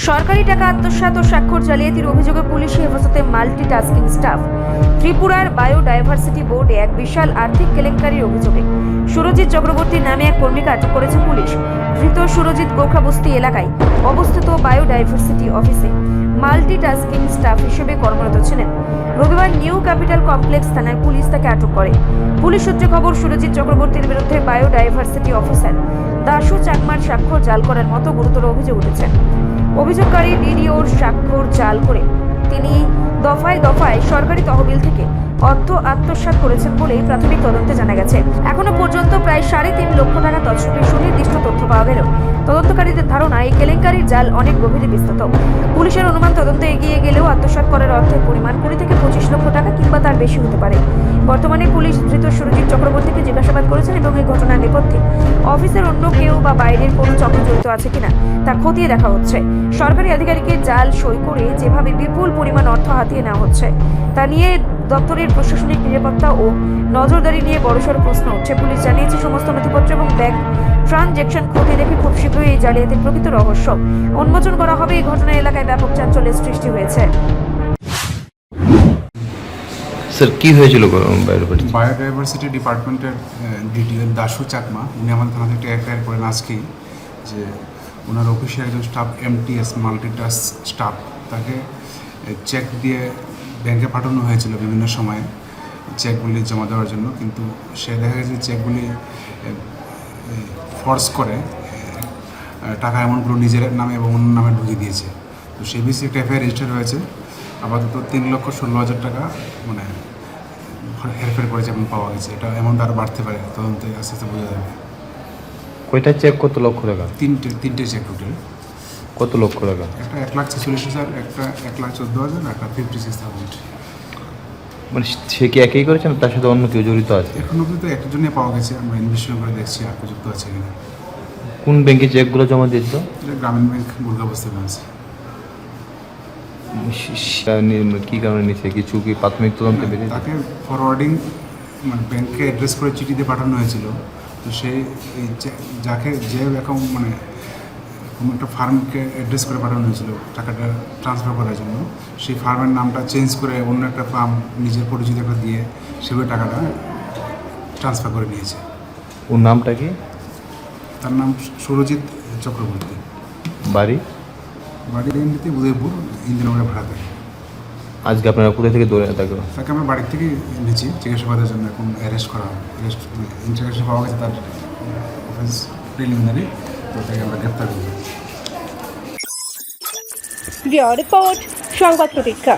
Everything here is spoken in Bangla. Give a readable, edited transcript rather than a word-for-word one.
সরকারি টাকা আত্মসাৎ ও স্বাক্ষর জালিয়াতির অভিযোগে পুলিশি হেফাজতে মাল্টিটাস্কিং স্টাফ। ত্রিপুরার বায়োডাইভার্সিটি বোর্ডে এক বিশাল আর্থিক কেলেঙ্কারির অভিযোগে সুরজিৎ চক্রবর্তী নামে এক কর্মীকে আটক করেছে পুলিশ। ধৃত সুরজিৎ গোর্খাবস্তি এলাকায় অবস্থিত বায়োডাইভার্সিটি অফিসে মাল্টিটাস্কিং স্টাফ হিসেবে কর্মরত ছিলেন। রবিবার নিউ ক্যাপিটাল কমপ্লেক্স থানায় পুলিশ তাকে আটক করে। পুলিশ সূত্রে খবর, সুরজিৎ চক্রবর্তীর বিরুদ্ধে বায়োডাইভার্সিটি অফিসার দাশু চাকমার স্বাক্ষর জাল করার মতো গুরুতর অভিযোগ উঠেছে। অভিযোগকারী ডিডিওর স্বাক্ষর জাল করে তিনি দফায় দফায় সরকারি তহবিল থেকে অর্থ আত্মসাৎ করেছেন বলে প্রাথমিক তদন্তে জানা গেছে। এখনো পর্যন্ত প্রায় 3.5 লক্ষ টাকা তছরূপের সুনির্দিষ্ট তথ্য পাওয়া গেল। তদন্তকারীদের ধারণা, এই কেলেঙ্কারির জাল অনেক গভীরে বিস্তৃত। পুলিশের অনুমান, তদন্ত এগিয়ে গেলেও আত্মসাৎ করার অর্থের পরিমাণ 20 থেকে 25 লক্ষ টাকা কিংবা তার বেশি হতে পারে। বর্তমানে পুলিশ ধৃত সুরজিৎ চক্রবর্তীকে জিজ্ঞাসাবাদ করেছেন এবং এই ঘটনার নেপথ্যে অফিসের অন্য কেউ বা বাইরের কোনো চক্র জড়িত আছে কিনা তা খতিয়ে দেখা হচ্ছে। সরকারি আধিকারিকের জাল সই করে যেভাবে বিপুল পরিমাণ অর্থ হাতিয়ে নেওয়া হচ্ছে তা নিয়ে দপ্তরের প্রশাসনিক নিরাপত্তা ও নজরদারি নিয়ে বড়সড় প্রশ্ন উঠছে। পুলিশ জানিয়েছে, সমস্ত নথিপত্র এবং ব্যাংক ট্রানজ্যাকশন খতিয়ে দেখে খুব শীঘ্রই এই জালিয়াতির প্রকৃত রহস্য উন্মোচন করা হবে। এই ঘটনায় এলাকায় ব্যাপক চাঞ্চল্যের সৃষ্টি হয়েছে। স্যার, কি হয়েছিল বায়োডাইভার্সিটি ডিপার্টমেন্টের ডিটিও দাশু চাকমা, উনি আমাদের থানা থেকে এফআইআর করেন আজকেই যে ওনার অফিসে একজন স্টাফ এমটিএস মাল্টিটাস্ক স্টাফ, তাকে চেক দিয়ে ব্যাংকে পাঠানো হয়েছিল বিভিন্ন সময়ে চেকগুলি জমা দেওয়ার জন্য, কিন্তু সে দেখা গেছে চেকগুলি ফোর্স করে টাকা অ্যামাউন্টগুলো নিজের নামে এবং অন্য নামে ঢুকিয়ে দিয়েছে। তো সেই বিষয়ে একটা এফআইআর রেজিস্টার হয়েছে। আপাতত 3,16,000 টাকা মানে হেরফের করেছে এবং পাওয়া গেছে। এটা অ্যামাউন্ট আরও বাড়তে পারে, তদন্তে আস্তে আস্তে বোঝা যাবে। কয়টা চেক, কত লক্ষ টাকা? তিনটে চেক টোটাল। কত লক্ষ টাকা? একটা 1,46,000, একটা 1,14,000, একটা 56,000। মানে সে কি একই করেছে না তার সাথে অন্য কেউ জড়িত আছে? এখন অবধি তো একটা জন্যই পাওয়া গেছে, আমরা ইনভেস্টিগেশন করে দেখছি আর যুক্ত আছে কিনা। কোন ব্যাংকে চেকগুলো জমা দিয়েছিল? এটা গ্রামীণ ব্যাংক গোর্খাবস্তি ব্রাঞ্চ। কি কারণে নিচ্ছে, কিছু কি প্রাথমিক তদন্তে বেরিয়েছে? তাকে ফরওয়ার্ডিং মানে ব্যাংকে অ্যাড্রেস করে চিঠিতে পাঠানো হয়েছিল। তো সেই যাকে যে অ্যাকাউন্ট মানে কোনো একটা ফার্মকে অ্যাড্রেস করে পাঠানো হয়েছিল টাকাটা ট্রান্সফার করার জন্য, সেই ফার্মের নামটা চেঞ্জ করে অন্য একটা ফার্ম নিজের পরিচিত একটা দিয়ে সেভাবে টাকাটা ট্রান্সফার করে নিয়েছে। ওর নামটা কি? তার নাম সুরজিৎ চক্রবর্তী। বাড়ি এমনিতে উদয়পুর, ইন্দিরানগরে ভাড়া থাকে। আজকে আপনারা কোথা থেকে দৌড়ে তাকে? তাকে আমরা বাড়ির থেকে নিয়েছি জিজ্ঞাসাবাদের জন্য, এখন অ্যারেস্ট করা হবে। ইন্টারভিউ পাওয়া গেছে তার অফেন্স প্রিলিমিনারি, তো তাকে আমরা গ্রেপ্তার করব। রিপোর্ট সংবাদ প্রতীক্ষা।